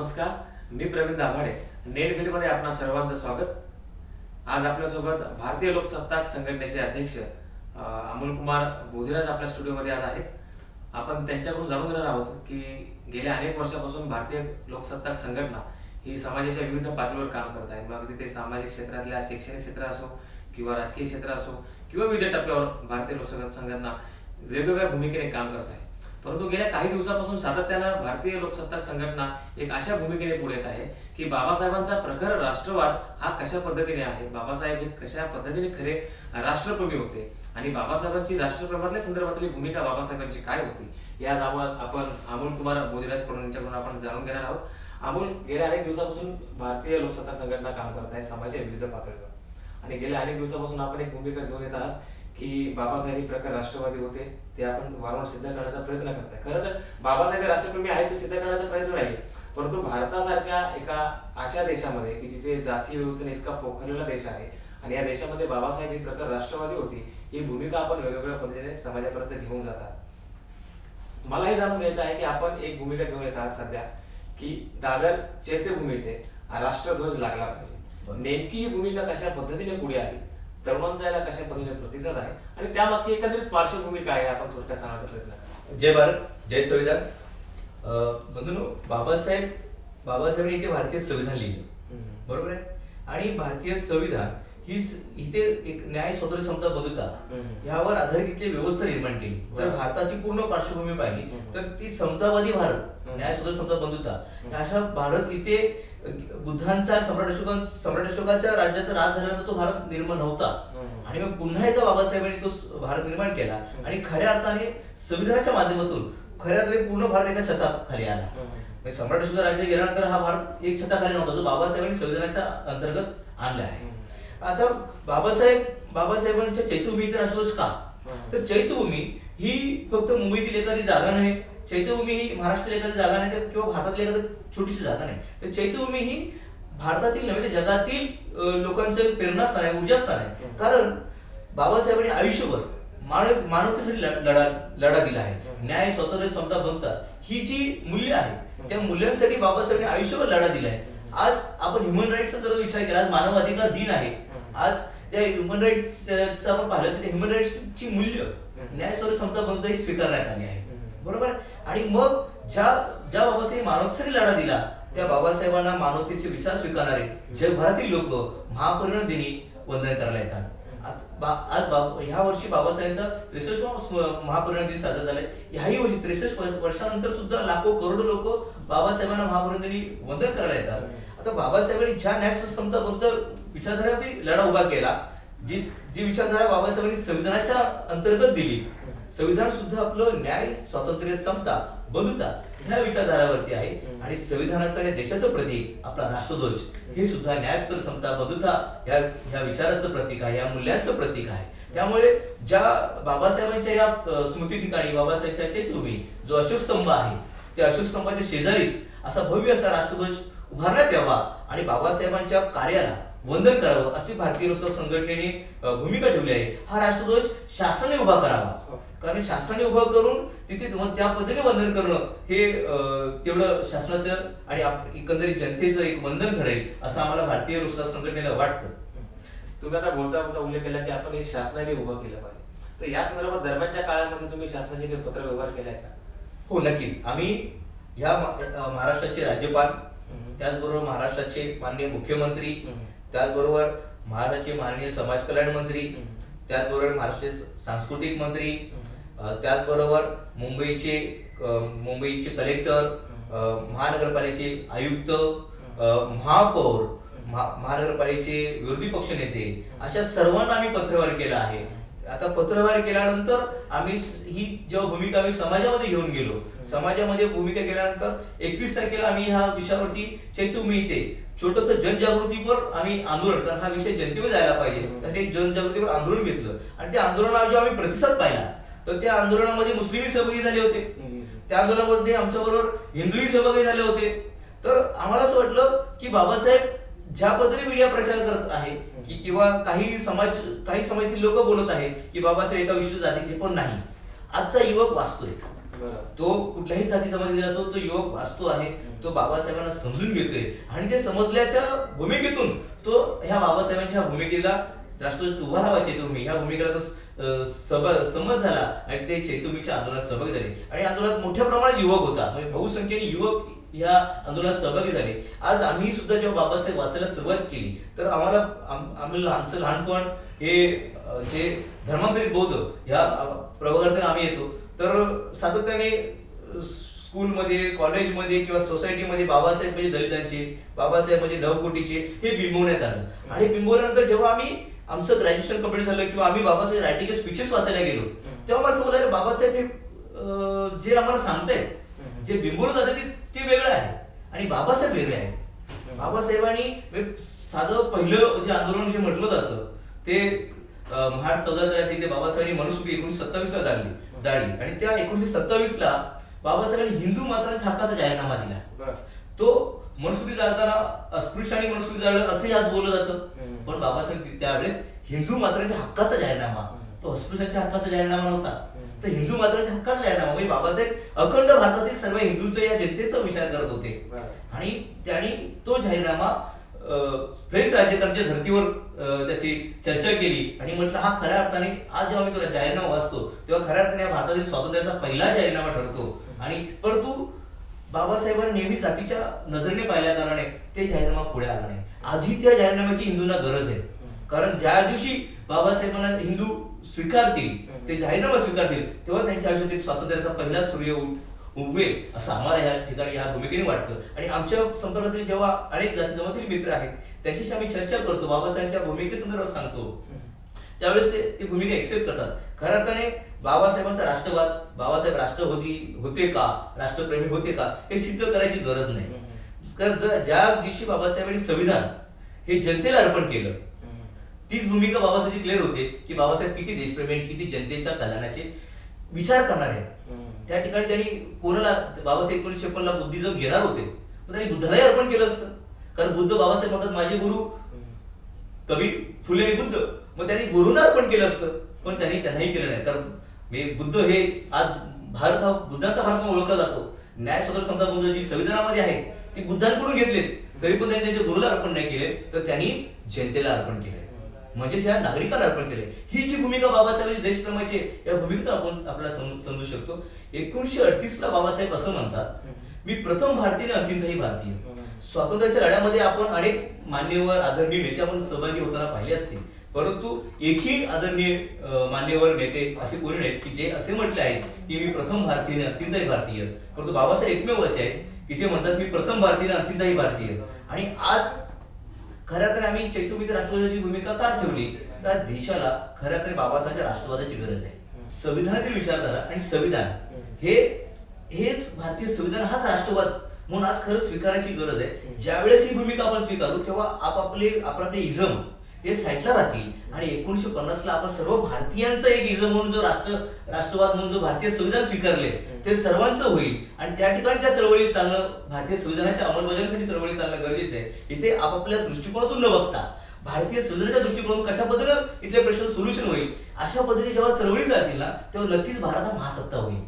नमस्कार, मी प्रवीण दाभाडे. नेट मध्ये आपणा सर्वांचं स्वागत. आज आपल्यासोबत भारतीय लोकसत्ताक संघटनेचे अध्यक्ष अमोल कुमार बोधिराज आपल्या स्टुडिओमध्ये आज आहेत. आपण त्यांच्याकडून जाणून घेणार आहोत की गेल्या अनेक वर्षापासून भारतीय लोकसत्ताक संघटना ही समाजाच्या विविध पातळीवर काम करत आहे. मग अगदी ते सामाजिक क्षेत्रातल्या शैक्षणिक क्षेत्र असो किंवा राजकीय क्षेत्र असो किंवा विविध टप्प्यावर भारतीय लोकसत्ताक संघटना वेगवेगळ्या भूमिकेने काम करत आहे. परंतु गेल्या काही दिवसापासून सातत्यानं भारतीय लोकसत्ताक संघटना एक अशा भूमिकेने पुढे येत आहे की बाबासाहेबांचा प्रखर राष्ट्रवाद हा कशा पद्धतीने आहे, बाबासाहेब हे कशा पद्धतीने खरे राष्ट्रप्रेमी होते आणि बाबासाहेबांची राष्ट्रप्रेमातल्या संदर्भातली भूमिका बाबासाहेबांची काय होती या आपण अमोल कुमार बोधिराज यांच्याकडून आपण जाणून घेणार आहोत. अमोल, गेल्या अनेक दिवसापासून भारतीय लोकसत्ताक संघटना काम करत आहे समाजाच्या विविध पातळीवर आणि गेल्या अनेक दिवसापासून आपण एक भूमिका घेऊन येत आहात की बाबासाहेब हे प्रखर राष्ट्रवादी होते. ते आपण वारंवार सिद्ध करण्याचा प्रयत्न करताय. खरं तर बाबासाहेब राष्ट्रप्रेमी आहेत सिद्ध करण्याचा प्रयत्न नाही, परंतु भारतासारख्या एका अशा देशामध्ये की जिथे जाती व्यवस्थेने इतका पोखरलेला देश आहे आणि या देशामध्ये बाबासाहेब ही प्रखर राष्ट्रवादी होती ही भूमिका आपण वेगवेगळ्या पद्धतीने समाजापर्यंत घेऊन जातात. मला हे जाणून घ्यायचं आहे की आपण एक भूमिका घेऊन येत आहात सध्या की दादर चैत्यभूमी येथे राष्ट्रध्वज लागला पाहिजे. नेमकी ही भूमिका कशा पद्धतीने पुढे आली, तरुणांचा याला कशा पद्धतीने प्रतिसाद आहे आणि त्यामागची एकंदरीत पार्श्वभूमी काय आहे आपण थोडक्यात सांगण्याचा प्रयत्न करा. जय भारत, जय संविधान. बंधूंनो, बाबासाहेबांनी इथे भारतीय संविधान लिहिलं, बरोबर आहे. आणि भारतीय संविधान ही इथे एक न्याय, स्वातंत्र्य, समता, बंधुता यावर आधारित इथली व्यवस्था निर्माण केली. जर भारताची पूर्ण पार्श्वभूमी पाहिली तर ती समतावादी भारत, न्याय, स्वातंत्र्य, समता, बंधुता अशा भारत इथे बुद्धांचा सम्राट अशोकाच्या राज्याचा राज झाल्यानंतर तो भारत निर्माण नव्हता आणि मग पुन्हा एकदा बाबासाहेबांनी तो भारत निर्माण केला आणि खऱ्या अर्थाने संविधानाच्या माध्यमातून खऱ्या अर्थाने पूर्ण भारत एका छताखाली आला. म्हणजे सम्राट अशोक राज्य गेल्यानंतर हा भारत एक छताखाली नव्हता, जो बाबासाहेबांनी संविधानाच्या अंतर्गत आणला आहे. आता बाबासाहेबांच्या चैत्यभूमी तर असतोच का, तर चैत्यभूमी ही फक्त मुंबईतील एखादी जागा नाही, चैत्यभूमी ही महाराष्ट्रातील एखादी जागा नाही किंवा भारतातील एखादी छोटीशी जागा नाही, तर चैत्यभूमी ही भारतातील नव्हे तर जगातील लोकांचं प्रेरणास्थान आहे, ऊर्जास्थान आहे. कारण बाबासाहेबांनी आयुष्यभर मानवतेसाठी लढा दिला आहे. न्याय, स्वातंत्र्य, समता, बंधुता ही जी मूल्य आहे त्या मूल्यांसाठी बाबासाहेबांनी आयुष्यभर लढा दिला आहे. आज आपण ह्युमन राईट्सचा जर विचार केला, आज मानव अधिकार दिन आहे. आज त्या ह्युमन राईट्सचा आपण पाहिलं तर ह्युमन राईट्सची मूल्य न्याय, स्वातंत्र्य, समता, बंधुता ही स्वीकारण्यात आली आहे, बरोबर. आणि मग ज्या बाबासाहेब मानवतेसाठी लढा दिला त्या बाबासाहेबांना मानवतेचे विचार स्वीकारणारे जगभरातील लोक महापरिनिर्वाण दिनी वंदन करायला येतात. आज ह्या वर्षी बाबासाहेबांचा 63 महापरिनिर्वाण दिन साजरा झालाय. ह्याही वर्षी 63 वर्षानंतर सुद्धा लाखो करोडो लोक बाबासाहेबांना महापरिनिर्वाण दिनी वंदन करायला येतात. आता बाबासाहेबांनी ज्या न्याय, समता, बंधुता विचारधारेवरती लढा उभा केला, जी विचारधारा बाबासाहेबांनी संविधानाच्या अंतर्गत दिली, संविधान सुद्धा आपलं न्याय, स्वातंत्र्य, समता, बंधुता ह्या विचारधारावरती आहे. आणि संविधानाचं आणि देशाचं प्रतीक आपला राष्ट्रध्वज हे सुद्धा न्याय, स्वातंत्र्य, समता, बंधुता ह्या विचाराचं प्रतीक आहे, या मूल्यांचं प्रतीक आहे. त्यामुळे ज्या बाबासाहेबांच्या या स्मृती ठिकाणी बाबासाहेबांच्या चैत्यभूमी जो अशोक स्तंभ आहे त्या अशोक स्तंभाच्या शेजारीच असा भव्य असा राष्ट्रध्वज उभारण्यात यावा आणि बाबासाहेबांच्या कार्याला वंदन करावं अशी भारतीय लोकसत्ताक संघटनेने भूमिका ठेवली आहे. हा राष्ट्रध्वज शासनाने उभा करावा, कारण शासनाने उभा करून तिथे त्या पद्धतीने वंदन करणं हे तेवढं शासनाचं आणि एकंदरीत जनतेचं एक वंदन ठरेल असं आम्हाला भारतीय लोकसत्ताक संघटनेला वाटतं. तुम्ही आता बोलता उल्लेख केला की आपण हे शासनाने उभं केलं पाहिजे, तर या संदर्भात दरम्यानच्या काळामध्ये तुम्ही शासनाचे काही पत्र व्यवहार केलाय का? हो, नक्कीच. आम्ही ह्या महाराष्ट्राचे राज्यपाल, त्याचबरोबर महाराष्ट्राचे माननीय मुख्यमंत्री, त्याचबरोबर महाराष्ट्राचे माननीय समाज कल्याण मंत्री, त्याचबरोबर महाराष्ट्राचे सांस्कृतिक मंत्री, त्याचबरोबर मुंबईचे कलेक्टर, महानगरपालिकेचे आयुक्त, महापौर, महानगरपालिकेचे विरोधी पक्ष नेते अशा सर्वांना आम्ही पत्रव्यवहार केला आहे. आता पत्रव्यवहार केल्यानंतर आम्ही ही जेव्हा भूमिका आम्ही समाजामध्ये घेऊन गेलो, समाजामध्ये भूमिका केल्यानंतर 21 तारखेला आम्ही ह्या विषयावरती चैत्यभूमी इथे छोटंसं जनजागृतीवर आम्ही आंदोलन, कारण हा विषय जनतेमध्ये जायला पाहिजे त्यासाठी जनजागृतीवर आंदोलन घेतलं आणि त्या आंदोलनाला जेव्हा आम्ही प्रतिसाद पाहिला तर त्या आंदोलनामध्ये मुस्लिमही सहभागी झाले होते, त्या आंदोलनामध्ये आमच्याबरोबर हिंदूही सहभागी झाले होते. तर आम्हाला असं वाटलं की बाबासाहेब ज्या पद्धतीने मीडिया प्रचार करत आहे की किंवा काही समाजातील लोक बोलत आहेत की बाबासाहेब एका विशिष्ट जातीचे पण नाही, आजचा युवक वाचतोय, तो कुठल्याही जाती जमातीचा असो, तो युवक वाचतो आहे, तो बाबासाहेबांना समजून घेतोय आणि ते समजल्याच्या भूमिकेतून तो ह्या बाबासाहेबांच्या भूमिकेला राष्ट्रध्वज उभा राहायची तुम्ही ह्या भूमिकेला तो समज झाला आणि ते चैतन्यच्या आंदोलनात सहभागी झाले आणि आंदोलनात मोठ्या प्रमाणात युवक होता, म्हणजे बहुसंख्येने युवक या आंदोलनात सहभागी झाले. आज आम्ही सुद्धा जेव्हा बाबासाहेब वाचायला सुरुवात केली तर आमचं लहानपण हे जे धर्मांतरित बौद्ध ह्या प्रवर्गातून आम्ही येतो तर सातत्याने स्कूलमध्ये, कॉलेजमध्ये किंवा सोसायटीमध्ये बाबासाहेब म्हणजे दलितांचे, बाबासाहेब म्हणजे नवकोटीचे हे बिंबवण्यात आलं. आणि बिंबवल्यानंतर जेव्हा आम्ही आमचं ग्रॅज्युएशन कंप्लीट झालं किंवा आम्ही बाबासाहेब रायटिंग स्पीचेस वाचायला गेलो तेव्हा मला समजलं बाबासाहेब हे जे आम्हाला सांगतायत, जे बिंबवलं जातं ते वेगळं आहे आणि बाबासाहेब वेगळे आहेत. बाबासाहेबांनी साधं पहिलं जे आंदोलन जे म्हटलं जातं ते मार्च 14 तारखेला ते बाबासाहेबांनी मनुस्मृती 1927 ला जाळली आणि त्या 1927 ला बाबासाहेबांनी हिंदू मात्रांच्या हक्काचा जाहीरनामा दिला. तो मनुस्मृती जाळताना अस्पृश्य आणि मनुस्मृती जाळलं असंही आज बोललं जातं, पण बाबासाहेब त्यावेळेस हिंदू मात्रांच्या हक्काचा जाहीरनामा, तो अस्पृश्यांच्या हक्काचा जाहीरनामा नव्हता, तर हिंदू मात्रांच्या हक्काचा जाहीरनामा म्हणजे बाबासाहेब अखंड भारतातील सर्व हिंदूंच्या या जनतेचा विचार करत होते आणि त्यांनी तो जाहीरनामा फ्रेंच राज्यकर्त्यांच्या धर्तीवर त्याची चर्चा केली आणि म्हटलं हा खऱ्या अर्थाने आज जेव्हा मी तो जाहीरनामा वाचतो तेव्हा खऱ्या अर्थाने भारतातील स्वातंत्र्याचा पहिला जाहीरनामा ठरतो. आणि परंतु बाबासाहेबांनी नेहमी जातीच्या नजरेने पाहिल्या कारणाने ते जाहीरनामा पुढे आला नाही. आजही त्या जाहीरनाम्याची हिंदूंना गरज आहे, कारण ज्या दिवशी बाबासाहेबांना हिंदू स्वीकारतील, ते जाहीरनामा स्वीकारतील तेव्हा त्यांच्या आयुष्यातील स्वातंत्र्याचा पहिला सूर्य उगवेल असं आम्हाला या ठिकाणी या भूमिकेने वाटतं. आणि आमच्या संपर्कातील जेव्हा अनेक जाती जमातील मित्र आहेत त्यांच्याशी आम्ही चर्चा करतो, बाबासाहेबांच्या भूमिकेसंदर्भात सांगतो, त्यावेळेस ते भूमिका एक्सेप्ट करतात. खऱ्या अर्थाने बाबासाहेबांचा राष्ट्रवाद, बाबासाहेब राष्ट्रवादी होते का, राष्ट्रप्रेमी होते का हे सिद्ध करायची गरज नाही. कारण ज्या दिवशी बाबासाहेबांनी संविधान हे जनतेला अर्पण केलं तीच भूमिका बाबासाहेबांची क्लिअर होते की बाबासाहेब किती देशप्रेमी आणि किती जनतेच्या कल्याणाचे विचार करणार आहेत. त्या ठिकाणी त्यांनी कोणाला बाबासाहेब 1956 ला बुद्धिझम घेणार होते पण त्यांनी बुद्धालाही अर्पण केलं असतं, कारण बुद्ध बाबासाहेब म्हणतात माझे गुरु कबीर, फुले आणि बुद्ध, मग त्यांनी गुरुंना अर्पण केलं असतं पण त्यांनाही केलं नाही. कारण बुद्ध हे आज भारत हा बुद्धांचा भारत म्हणून ओळखला जातो. न्याय स्वतंत्र समता बुद्ध जी संविधानामध्ये आहे ती बुद्धांकडून घेतलेत, तरी पण त्यांनी त्यांच्या गुरुला अर्पण नाही केले तर त्यांनी जनतेला अर्पण केले, म्हणजेच या नागरिकांना अर्पण केले. ही जी भूमिका बाबासाहेबांची देशप्रेमाची या भूमिकेतून आपण आपल्याला समजू शकतो. 1938 ला बाबासाहेब असं म्हणतात, मी प्रथम भारतीय आणि अंतिमतही भारतीय. स्वातंत्र्याच्या लढ्यामध्ये आपण अनेक मान्यवर आदरणीय नेते आपण सहभागी होताना पाहिले असतील, परंतु एकही आदरणीय मान्यवर नेते असे कोणी नाहीत की जे असे म्हटले आहेत की मी प्रथम भारतीय आणि अंतिमतही भारतीय. परंतु बाबासाहेब एकमेव असे आहेत की जे म्हणतात मी प्रथम भारतीय आणि अंतिमतही भारतीय. आणि आज खऱ्या तर आम्ही चैतन्य राष्ट्रवादाची भूमिका का ठेवली तर देशाला खऱ्या तर बाबासाहेबांच्या राष्ट्रवादाची गरज आहे. संविधानातील विचारधारा आणि संविधान हेच भारतीय संविधान हाच राष्ट्रवाद म्हणून आज खरंच स्वीकारायची गरज आहे. ज्यावेळेस ही भूमिका आपण स्वीकारू तेव्हा आपले इझम हे साईडला राहतील आणि 1950 ला आपण सर्व भारतीयांचा एक इझम म्हणून जो राष्ट्रवाद म्हणून जो भारतीय संविधान स्वीकारले ते सर्वांचं होईल आणि त्या ठिकाणी त्या चळवळी चालणं, भारतीय संविधानाच्या अंमलबजावणीसाठी चळवळी चालणं गरजेचं आहे. इथे आपापल्या दृष्टिकोनातून न बघता भारतीय संविधानाच्या दृष्टिकोनातून कशा पद्धतीने इथले प्रश्न सोल्युशन होईल अशा पद्धतीने जेव्हा चळवळी चालतील ना तेव्हा नक्कीच भारत हा महासत्ता होईल.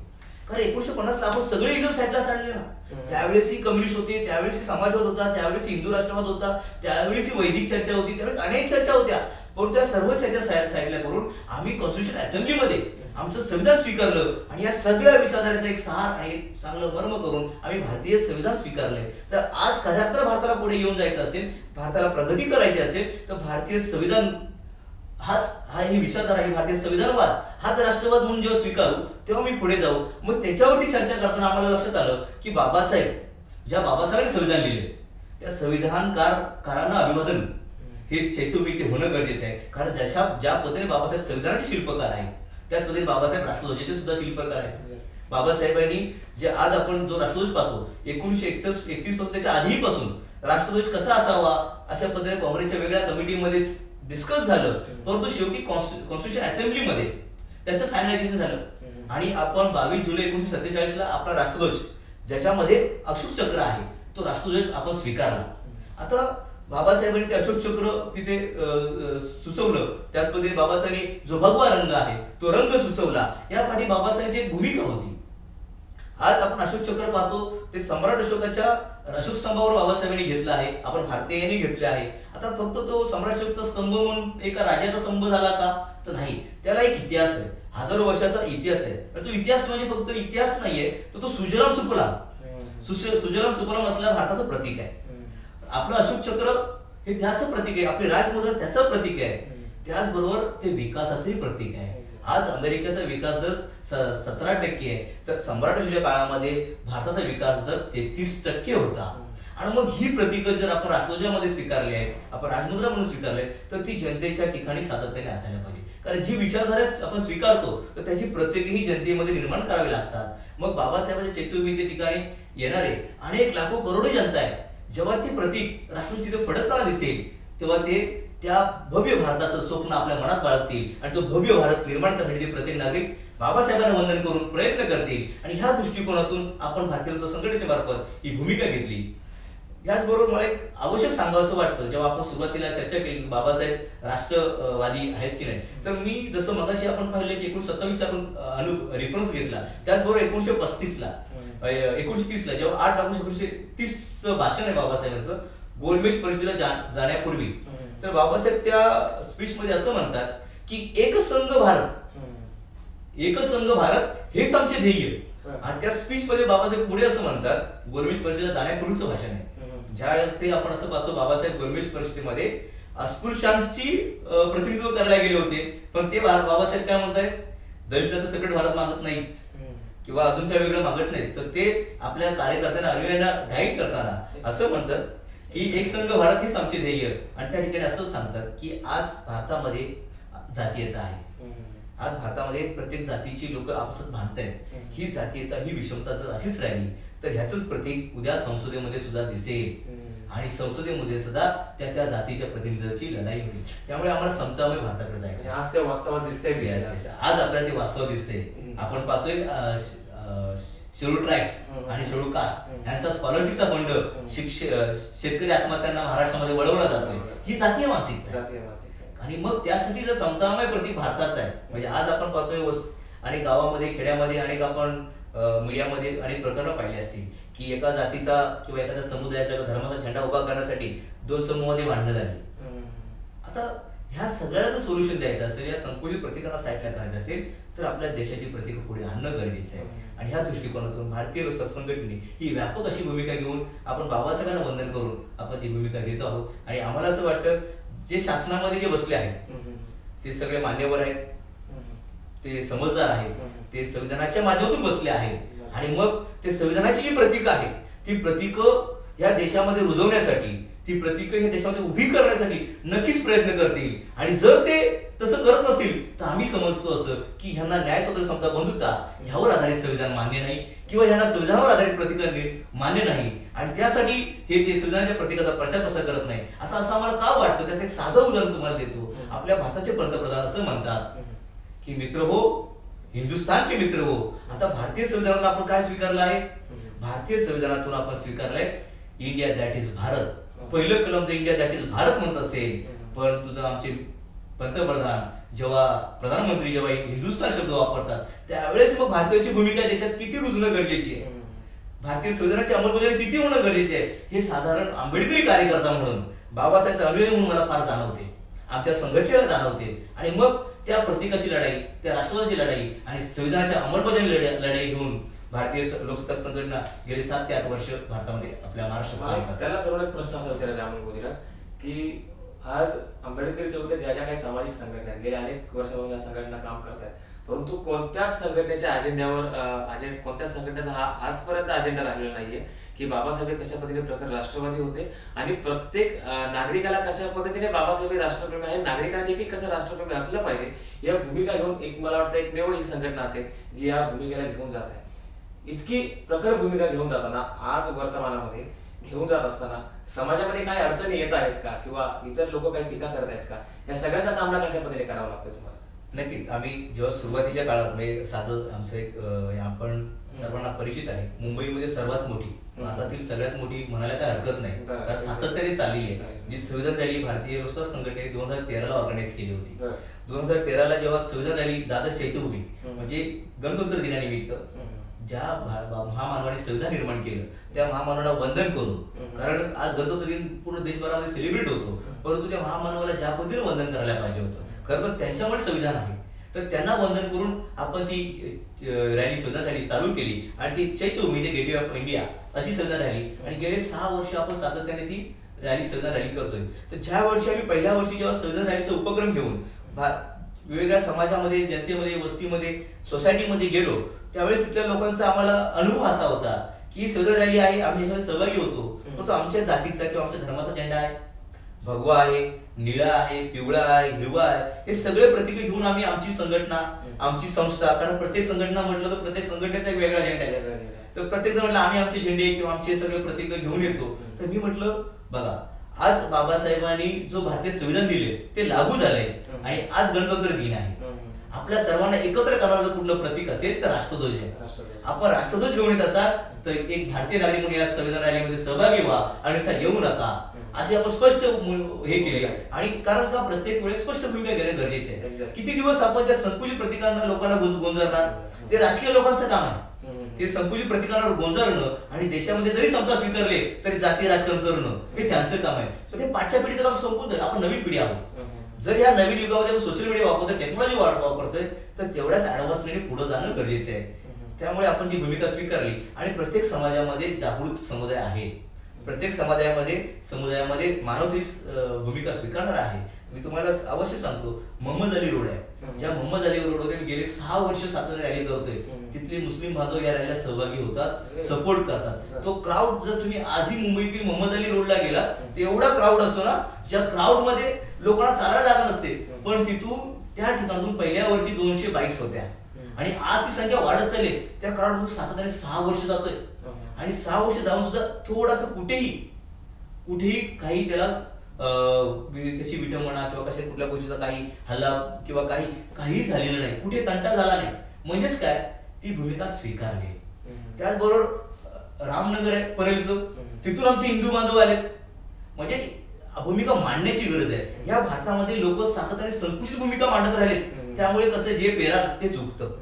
कारण 1950 ला आपण सगळे इझम साईडला साडले ना, त्यावेळेसही कम्युनिस्ट होते, त्यावेळेस समाजवाद होता, त्यावेळेस हिंदू राष्ट्रवाद होता, त्यावेळेस वैदिक चर्चा होती, त्यावेळेस अनेक चर्चा होत्या, पण त्या सर्व चर्चा साईडला करून आम्ही कॉन्स्टिट्यूशन असेंब्लीमध्ये आमचं संविधान स्वीकारलं आणि या सगळ्या विचारधारेचा एक सार आणि एक चांगलं मर्म करून आम्ही भारतीय संविधान स्वीकारलंय. तर आज खऱ्या तर भारताला पुढे येऊन जायचं असेल, भारताला प्रगती करायची असेल तर भारतीय संविधान हा ही विचारधारा आहे, भारतीय संविधानवाद हाच राष्ट्रवाद म्हणून जेव्हा स्वीकारू तेव्हा मी पुढे जाऊ. मग त्याच्यावरती चर्चा करताना आम्हाला लक्षात आलं की ज्या बाबासाहेबांनी संविधान लिहिले त्या संविधानकारांना अभिवादन हे चैतन्य होणं गरजेचं आहे. कारण ज्या पद्धतीने बाबासाहेब संविधानाचे शिल्पकार आहेत त्याच पद्धतीने बाबासाहेब राष्ट्रध्वजाचे सुद्धा शिल्पकार आहेत. बाबासाहेबांनी जे आज आपण जो राष्ट्रध्वज पाहतो 1931 पासून त्याच्या आधीपासून राष्ट्रध्वज कसा असावा अशा पद्धतीने काँग्रेसच्या वेगळ्या कमिटीमध्ये डिस्कस झालं, परंतु शेवटी कॉन्स्टिट्यूशन असेंब्लीमध्ये त्याचं फायनलायझेशन झालं आणि आपण 22 जुलै 1947 ला आपला राष्ट्रध्वज ज्याच्यामध्ये अशोक चक्र आहे तो राष्ट्रध्वज आपण स्वीकारला. आता बाबासाहेबांनी ते अशोक चक्र तिथे सुचवलं, त्याच पद्धतीने बाबासाहेबांनी जो भगवा रंग आहे तो रंग सुचवला. या पाठी बाबासाहेबांची एक भूमिका होती आज आपण अशोक चक्र पाहतो, ते सम्राट अशोकाच्या अशोक स्तंभावर बाबासाहेबांनी घेतलं आहे, आपण भारतीयांनी घेतले आहे. आता फक्त तो सम्राट अशोकचा स्तंभ म्हणून एका राजाचा स्तंभ झाला का, तर नाही. त्याला एक इतिहास आहे, हजारो वर्षाचा इतिहास आहे. तो इतिहास म्हणजे फक्त इतिहास नाहीये, तर तो सुजलाम सुफलाम सुजलाम सुफलाम असलेला भारताचं प्रतीक आहे. आपलं अशोक चक्र हे त्याचं प्रतीक आहे, आपली राजमुद्रा त्याचं प्रतीक आहे. त्याचबरोबर ते विकासाचंही प्रतीक आहे. आज अमेरिकेचा विकास दर 17% आहे, तर सम्राट अशोकाच्या काळामध्ये भारताचा विकास दर 33% होता. आणि मग ही प्रतीक जर आपण राष्ट्रध्वजामध्ये स्वीकारली आहेत, आपण राजमुद्रा म्हणून स्वीकारले, तर ती जनतेच्या ठिकाणी सातत्याने असायला पाहिजे. कारण जी विचारधारा आपण स्वीकारतो तर त्याची प्रत्येकही जनतेमध्ये निर्माण करावी लागतात. मग बाबासाहेबांच्या चैत्यभूमी ठिकाणी येणारे अनेक लाखो करोडो जनता आहे, जेव्हा ते प्रतीक राष्ट्रध्वज तिथे फडकताना दिसेल, तेव्हा ते त्या भव्य भारताचं स्वप्न आपल्या मनात बाळगतील आणि तो भव्य भारत निर्माण करण्यासाठी प्रत्येक नागरिक बाबासाहेबांना वंदन करून प्रयत्न करतील. आणि ह्या दृष्टिकोनातून आपण भारतीय संघटनेच्या मार्फत ही भूमिका घेतली. याचबरोबर मला एक आवश्यक सांगावं असं वाटतं, जेव्हा आपण सुरुवातीला चर्चा केली बाबासाहेब राष्ट्रवादी आहेत की नाही, तर मी जसं मगाशी आपण पाहिलं की 1927 आपण रेफरन्स घेतला, त्याचबरोबर 1930 ला जेव्हा 8 ऑगस्ट 1930 भाषण आहे बाबासाहेबांचं गोलमेज परिषदेला जाण्यापूर्वी, तर बाबासाहेब त्या स्पीच मध्ये असं म्हणतात की एकसंघ भारत हेच आमचे ध्येय. आणि त्या स्पीच मध्ये बाबासाहेब पुढे असं म्हणतात, गोलमेज परिषदेला जाण्यापूर्वीचं भाषण आहे, ज्या अर्थी आपण असं पाहतो बाबासाहेब गोलमेज परिषदेमध्ये अस्पृश्यांची प्रतिनिधित्व करायला गेले होते, पण ते बाबासाहेब काय म्हणतायत, दलितांचं सगळं भारत मागत नाहीत किंवा अजून काही वेगळं मागत नाहीत, तर ते आपल्या कार्यकर्त्यांना अनुयायांना गाईड करताना असं म्हणतात की एकसंघ भारत हेच आमचे ध्येय. आणि त्या ठिकाणी असं सांगतात की आज भारतामध्ये जातीयता आहे, आज भारतामध्ये प्रत्येक जातीची लोक आपसात भांडतायत. ही जातीयता ही विषमता जर अशीच राहिली तर ह्याच प्रतीक उद्या संसदेमध्ये सुद्धा दिसेल आणि संसदेमध्ये सुद्धा त्या जातीच्या प्रतिनिधीची लढाई होईल. त्यामुळे आम्हाला समतामय भारताकडे जायचं. आज ते वास्तवात दिसतंय, आज आपल्याला ते वास्तव दिसते. आपण पाहतोय शेड्यूल ट्राइब्स आणि शेड्यूल कास्ट यांचा स्कॉलरशिपचा फंड शेतकरी आत्महत्यांना महाराष्ट्रामध्ये वळवला जातोय. ही जातीय मानसिकता. आणि मग त्यासाठी जर समतामय प्रतीक भारताचा आहे, म्हणजे आज आपण पाहतोय आणि गावामध्ये खेड्यामध्ये अनेक आपण मीडियामध्ये अनेक प्रकरणं पाहिली असतील की एका जातीचा किंवा एखाद्या समुदायाचा किंवा धर्माचा झेंडा उभा करण्यासाठी 2 समूहामध्ये भांडणं झाली. आता ह्या सगळ्याला जर सोल्युशन द्यायचं असेल, या संकुचित प्रतीकांना साईडला करायचं असेल, तर आपल्या देशाची प्रतीक पुढे आणणं गरजेचं आहे. आणि ह्या दृष्टिकोनातून भारतीय लोकशाही संघटनेने ही व्यापक अशी भूमिका घेऊन आपण बाबासाहेबांना वंदन करून आपण ती भूमिका घेतो आहोत. आणि आम्हाला असं वाटतं जे शासनामध्ये जे बसले आहेत ते सगळे मान्यवर आहेत, ते समजदार आहेत, ते संविधानाच्या माध्यमातून बसले आहेत. आणि मग ते संविधानाची जी प्रतीक आहे ती प्रतीकं या देशामध्ये रुजवण्यासाठी, ती प्रतीकं या देशामध्ये उभी करण्यासाठी नक्कीच प्रयत्न करतील. आणि जर ते तसं करत नसतील तर आम्ही समजतो असं की ह्यांना न्याय स्वातंत्र्य समता बंधुता ह्यावर आधारित संविधान मान्य नाही किंवा ह्यांना संविधानावर आधारित प्रतीक मान्य नाही. आणि त्यासाठी हे ते संविधानाच्या प्रतीकाचा प्रचार प्रसार करत नाही. आता असं आम्हाला का वाटतं, त्याचं एक साधं उदाहरण तुम्हाला देतो. आपल्या भारताचे पंतप्रधान असं म्हणतात की मित्र हो, हिंदुस्थान के मित्र हो. आता भारतीय संविधानातून आपण काय स्वीकारलं आहे, भारतीय संविधानातून आपण स्वीकारलंय इंडिया दॅट इज भारत. पहिलं कलम जर इंडिया दॅट इज भारत म्हणत असेल, पण तुझं आमचे पंतप्रधान जेव्हा प्रधानमंत्री जेव्हा हिंदुस्थान शब्द वापरतात त्यावेळेस मग भारताची भूमिका देशात किती रुजणं गरजेची आहे, भारतीय संविधानाची अंमलबजावणी किती होणं गरजेचे आहे, हे साधारण आंबेडकरी कार्यकर्ता म्हणून बाबासाहेबचा अनुयायी म्हणून मला फार जाणवते, आमच्या संघटनेला जाणवते. आणि मग त्या प्रतीकाची लढाई, त्या राष्ट्रवादाची लढाई आणि संविधानाच्या अंमलबजावणी लढाई घेऊन भारतीय लोकसत्ताक संघटना गेली 7 ते 8 वर्ष भारतामध्ये आपल्या महाराष्ट्रात. त्याला थोडा एक प्रश्न असा विचारायचा अमोल बोधिराज की आज आंबेडकरी चळवळीत ज्या ज्या काही सामाजिक संघटना आहेत, गेल्या अनेक वर्षापासून या संघटना काम करतात, परंतु कोणत्याच संघटनेच्या अजेंड्यावर कोणत्याच संघटनेचा हा आजपर्यंत अजेंडा राहिलेला नाहीये की बाबासाहेब कशा पद्धतीने प्रखर राष्ट्रवादी होते आणि प्रत्येक नागरिकाला कशा पद्धतीने बाबासाहेब राष्ट्रप्रेमी आहे, नागरिकांना देखील कसं राष्ट्रप्रेमी असलं पाहिजे या भूमिका घेऊन एक मला वाटतं एकमेव ही संघटना असेल जी या भूमिकेला घेऊन जात आहे. इतकी प्रखर भूमिका घेऊन जाताना आज वर्तमानामध्ये घेऊन जात असताना समाजामध्ये काही अडचणी येत आहेत का किंवा इतर लोक काही टीका करत आहेत का, या सगळ्यांचा सामना कशा पद्धतीने करावा लागतो तुम्हाला? नक्कीच. आम्ही जेव्हा सुरुवातीच्या काळात म्हणजे साधं आमचं एक आपण सर्वांना परिचित आहे, मुंबईमध्ये सर्वात मोठी, भारतातील सगळ्यात मोठी म्हणायला काय हरकत नाही, कारण सातत्याने चालली आहे जी संविधान रॅली भारतीय लोकसत्ता संघटनेने 2013 ला ऑर्गनाईज केली होती. 2013 ला जेव्हा संविधान रॅली दादर चैत्यभूमी म्हणजे गणतंत्र दिनानिमित्त ज्या महामानवाने संविधान निर्माण केलं त्या महामानवाला वंदन करून, कारण आज गणतंत्र दिन पूर्ण देशभरामध्ये सेलिब्रेट होतो, परंतु त्या महामानवाला ज्या पद्धतीने वंदन करायला पाहिजे होतं, खरं तर त्यांच्यामुळे संविधान आहे, तर त्यांना वंदन करून आपण ती रॅली, संविधान रॅली चालू केली आणि ती चैत्यभूमी ते गेटवे ऑफ इंडिया अशी संविधान रॅली, आणि गेले 6 वर्ष आपण सातत्याने ती रॅली, संविधान रॅली करतोय. तर ज्या वर्षी आम्ही पहिल्या वर्षी जेव्हा संविधान रॅलीचा उपक्रम घेऊन वेगवेगळ्या समाजामध्ये, जनतेमध्ये, वस्तीमध्ये, सोसायटीमध्ये गेलो, त्यावेळेस तिथल्या लोकांचा आम्हाला अनुभव असा होता की संविधान रॅली आहे, आम्ही याच्यामध्ये सहभागी होतो, परंतु आमच्या जातीचा किंवा आमच्या धर्माचा झेंडा आहे, भगवा आहे, निळा आहे, पिवळा आहे, हिरवा आहे, हे सगळे प्रतीक घेऊन आम्ही आमची संघटना, आमची संस्था, कारण प्रत्येक संघटना म्हटलं तर प्रत्येक संघटनेचा एक वेगळा झेंडा आहे, तर प्रत्येक जण म्हटलं आम्ही आमचे झेंडे किंवा आमचे सगळे प्रतीक घेऊन येतो. तर मी म्हटलं बघा, आज बाबासाहेबांनी जो भारतीय संविधान दिले ते लागू झालंय आणि आज गणतंत्र दिन आहे. आपल्या सर्वांना एकत्र करणारं जर कुठलं प्रतीक असेल तर राष्ट्रध्वज आहे. आपण राष्ट्रध्वज घेऊन येत असाल तर एक भारतीय नागरिक म्हणून या संविधान रॅलीमध्ये सहभागी व्हा आणि इथं येऊ नका, असे आपण स्पष्ट हे केले. आणि कारण का प्रत्येक वेळेस स्पष्ट भूमिका घेणं गरजेचे आहे. किती दिवस आपण त्या संकुचित प्रतीकांना लोकांना गोंजरणार, ते राजकीय लोकांचं काम आहे, ते संकुचित प्रतीकांवर गोंजारणं आणि देशामध्ये जरी समता स्वीकारले तरी जातीय राजकारण करणं हे त्यांचं काम आहे. पण ते पाठच्या पिढीचं काम संपून जाईल. आपण नवीन पिढी आहोत. जर या नवीन युगामध्ये सोशल मीडिया वापरतोय, टेक्नॉलॉजी वापरतोय, तर तेवढ्याच ऍडव्हान्सने पुढे जाणं गरजेचं आहे. त्यामुळे आपण ती भूमिका स्वीकारली आणि प्रत्येक समाजामध्ये जागृत समुदाय आहे, प्रत्येक समुदायामध्ये मानव भूमिका स्वीकारणार आहे. मी तुम्हाला अवश्य सांगतो, मोहम्मद अली रोड आहे, ज्या मोहम्मद अली रोडवर मी गेले 6 वर्ष सातत्याने रॅली करतोय, तिथले मुस्लिम बांधव या रॅलीला सहभागी होतात, सपोर्ट करतात. तो क्राऊड जर तुम्ही आजही मुंबईतील मोहम्मद अली रोडला गेला तर एवढा क्राऊड असतो ना, ज्या क्राऊड मध्ये लोकांना चालायला जागा नसते, पण तिथून त्या ठिकाणातून पहिल्या वर्षी 200 बाईक्स होत्या आणि आज ती संख्या वाढत चालली. त्या क्राऊड मध्ये सातत्याने 6 वर्ष जातोय आणि 6 वर्ष जाऊन सुद्धा थोडासा कुठेही काही त्याला त्याची विटंबना किंवा कशा कुठल्या गोष्टीचा काही हल्ला किंवा काही झालेलं नाही, कुठे तंटा झाला नाही. म्हणजेच काय, ती भूमिका स्वीकारली. त्याचबरोबर रामनगर आहे परेलचं, तिथून आमचे हिंदू बांधव आले. म्हणजे भूमिका मांडण्याची गरज आहे. या भारतामध्ये लोक सातत्याने संकुचित भूमिका मांडत राहिलेत, त्यामुळे कसं जे पेराल ते चुकतं.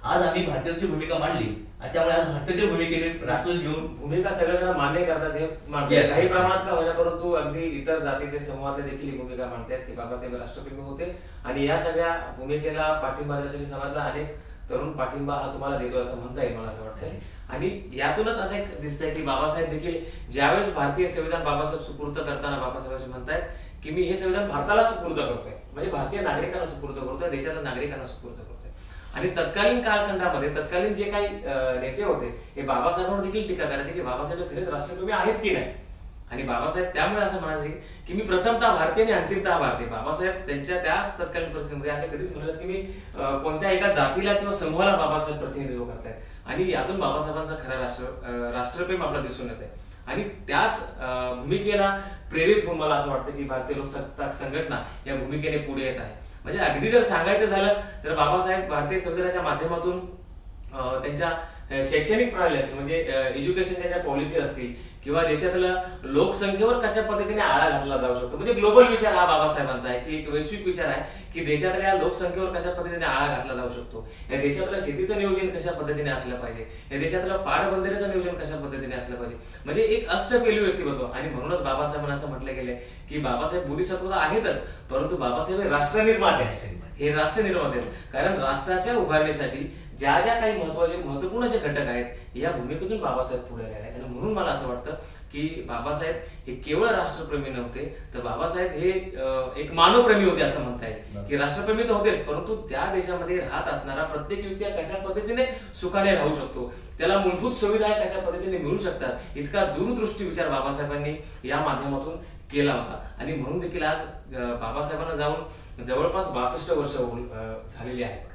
आज आम्ही भारतीयाची भूमिका मांडली आणि त्यामुळे आज भारताच्या भूमिकेने राष्ट्रध्वज घेऊन भूमिका सगळेजण मान्य करतात, हे मानतात काही प्रमाणात का होईना, परंतु अगदी इतर जातीचे समूहातले देखील ही भूमिका मांडतात की बाबासाहेब राष्ट्रप्रेमी होते आणि या सगळ्या भूमिकेला पाठिंबा देण्यासाठी समाजातला अनेक तरुण पाठिंबा हा तुम्हाला देतो असं म्हणता येईल मला असं वाटतंय. आणि यातूनच असं एक दिसतंय की बाबासाहेब देखील ज्यावेळेस भारतीय संविधान बाबासाहेब सुपूर्द करताना बाबासाहेब असे म्हणतायत की मी हे संविधान भारताला सुपूर्द करतोय, म्हणजे भारतीय नागरिकांना सुपूर्द करतोय, देशाच्या नागरिकांना सुपूर्द करतोय. आणि तत्कालीन कालखंडामध्ये तत्कालीन जे काही नेते होते हे बाबासाहेबांवर देखील टीका करायचे की बाबासाहेब खरेच राष्ट्रप्रेमी आहेत की नाही. आणि बाबासाहेब त्यामुळे असं म्हणायचे की मी प्रथमतः भारतीय आणि अंतिमतः भारतीय. बाबासाहेब त्यांच्या त्या तत्कालीन परिस्थितीमध्ये असे कधीच म्हणाले की मी कोणत्या एका जातीला किंवा समूहाला बाबासाहेब प्रतिनिधित्व करतायत. आणि यातून बाबासाहेबांचा खरा राष्ट्रप्रेम आपला दिसून येत आहे. आणि त्याच भूमिकेला प्रेरित होऊन मला असं वाटतं की भारतीय लोकसत्ताक संघटना या भूमिकेने पुढे येत आहे. म्हणजे अगदी जर सांगायचं झालं तर बाबासाहेब भारतीय संविधानाच्या माध्यमातून त्यांच्या शैक्षणिक प्रणाली असतील, म्हणजे एज्युकेशन त्यांच्या पॉलिसी असतील किंवा देशातल्या लोकसंख्येवर कशा पद्धतीने आळा घातला जाऊ शकतो, म्हणजे ग्लोबल विचार हा बाबासाहेबांचा आहे की एक वैश्विक विचार आहे की देशातल्या लोकसंख्येवर कशा पद्धतीने आळा घातला जाऊ शकतो, या देशातलं शेतीचं नियोजन कशा पद्धतीने असलं पाहिजे, या देशातलं पाटबंधारेचं नियोजन कशा पद्धतीने असलं पाहिजे. म्हणजे एक अष्टपैलू व्यक्तिमत्व. आणि म्हणूनच बाबासाहेबांना असं म्हटलं गेलंय की बाबासाहेब बोधिसत्व आहेतच, परंतु बाबासाहेब हे राष्ट्रनिर्माते आहेत, हे राष्ट्रनिर्माते आहेत. कारण राष्ट्राच्या उभारणीसाठी ज्या ज्या काही महत्वपूर्ण जे घटक आहेत या भूमिकेतून बाबासाहेब पुढे गेले आहेत. आणि म्हणून मला असं वाटतं की बाबासाहेब हे केवळ राष्ट्रप्रेमी नव्हते, तर बाबासाहेब हे एक मानवप्रेमी होते असं म्हणता येईल. की राष्ट्रप्रेमी तर होतेच, परंतु त्या देशामध्ये राहत असणारा प्रत्येक व्यक्ती कशा पद्धतीने सुखाने राहू शकतो, त्याला मूलभूत सुविधा कशा पद्धतीने मिळू शकतात, इतका दूरदृष्टी विचार बाबासाहेबांनी या माध्यमातून केला होता. आणि म्हणून देखील आज बाबासाहेबांना जाऊन जवळपास 62 वर्ष झालेली आहेत.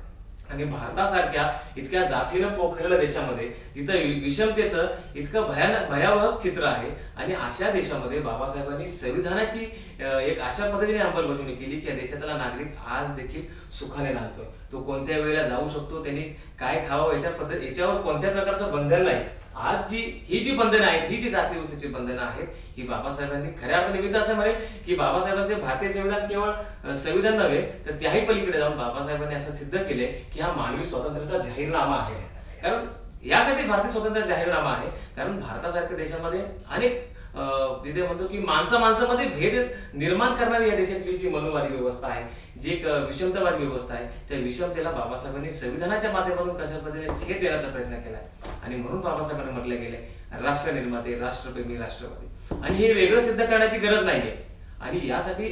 आणि भारतासारख्या इतक्या जातीनं पोखरलेल्या देशामध्ये जिथं विषमतेचं इतकं भयावह चित्र आहे आणि अशा देशामध्ये बाबासाहेबांनी संविधानाची एक अशा पद्धतीने अंमलबजावणी केली की या देशातला नागरिक आज देखील सुखाने नांदतोय. तो कोणत्या वेळेला जाऊ शकतो, त्यांनी काय खावं याच्यावर कोणत्या प्रकारचं बंधन नाही. आज ही जी बंधनं आहेत, ही जी जाती व्यवस्थेची बंधनं आहेत, ही बाबासाहेबांनी खऱ्या अर्थाने मी असं म्हणेल की बाबासाहेबांचे भारतीय संविधान केवळ संविधान नव्हे तर त्याही पलीकडे जाऊन बाबासाहेबांनी असं सिद्ध केले की हा मानवी स्वातंत्र्याचा जाहीरनामा आहे. कारण यासाठी भारतीय स्वातंत्र्य जाहीरनामा आहे, कारण भारतासारख्या देशामध्ये अनेक जिथे म्हणतो की माणसामध्ये भेद निर्माण करणारी या देशातली जी मनोवादी व्यवस्था आहे, जी एक विषमतावादी व्यवस्था आहे, त्या विषमतेला बाबासाहेबांनी संविधानाच्या माध्यमातून कशा पद्धतीने छेद देण्याचा प्रयत्न केलाय. आणि म्हणून बाबासाहेबांना म्हटले गेले राष्ट्र निर्माते, राष्ट्रप्रेमी, राष्ट्रवादी. आणि हे वेगळं सिद्ध करण्याची गरज नाहीये. आणि यासाठी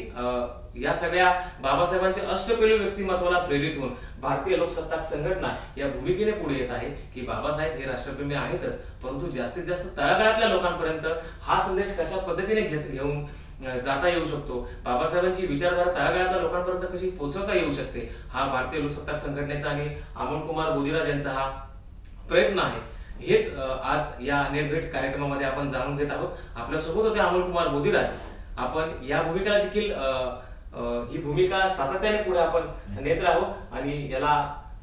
या सगळ्या बाबासाहेबांच्या अष्टपैलू व्यक्तिमत्वाला प्रेरित होऊन भारतीय लोकसत्ताक संघटना या भूमिकेने पुढे येत आहे की बाबासाहेब हे राष्ट्रप्रेमी आहेतच, परंतु जास्तीत जास्त तळागाळातल्या लोकांपर्यंत हा संदेश कशा पद्धतीने घेऊन जाता येऊ शकतो, बाबासाहेबांची विचारधारा तळागाळातल्या लोकांपर्यंत कशी पोहोचवता येऊ शकते, हा भारतीय लोकसत्ताक संघटनेचा आणि अमोलकुमार बोधिराज यांचा हा प्रयत्न आहे. हेच आज या नेट भेट कार्यक्रमामध्ये आपण जाणून घेत आहोत. आपल्यासोबत होते अमोलकुमार बोधिराज. आपण या भूमिकेला देखील ही भूमिका सातत्याने पुढे आपण नेत राहू आणि याला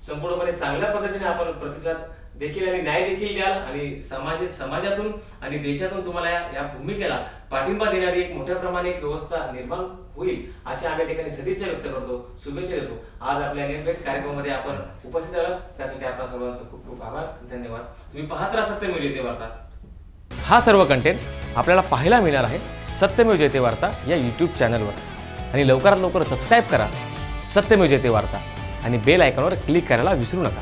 संपूर्णपणे चांगल्या पद्धतीने आपण प्रतिसाद देखील आणि न्याय देखील द्याल आणि समाजातून आणि देशातून तुम्हाला या भूमिकेला पाठिंबा देणारी एक मोठ्या प्रमाणे एक व्यवस्था निर्माण होईल अशी आम्ही ठिकाणी सदिच्छा व्यक्त करतो, शुभेच्छा देतो. आज आपल्या नेटभेट कार्यक्रमामध्ये आपण उपस्थित आलात त्यासाठी आपल्या सर्वांचं खूप खूप आभार, धन्यवाद. तुम्ही पाहत राहा सत्यमेव जयते वार्ता. हा सर्व कंटेंट आपल्याला पाहायला मिळणार आहे सत्यमेव जयते वार्ता या यूट्यूब चॅनलवर. आणि लवकरात लवकर सबस्क्राईब करा सत्यमेव जयते वार्ता आणि बेल आयकॉनवर क्लिक करायला विसरू नका.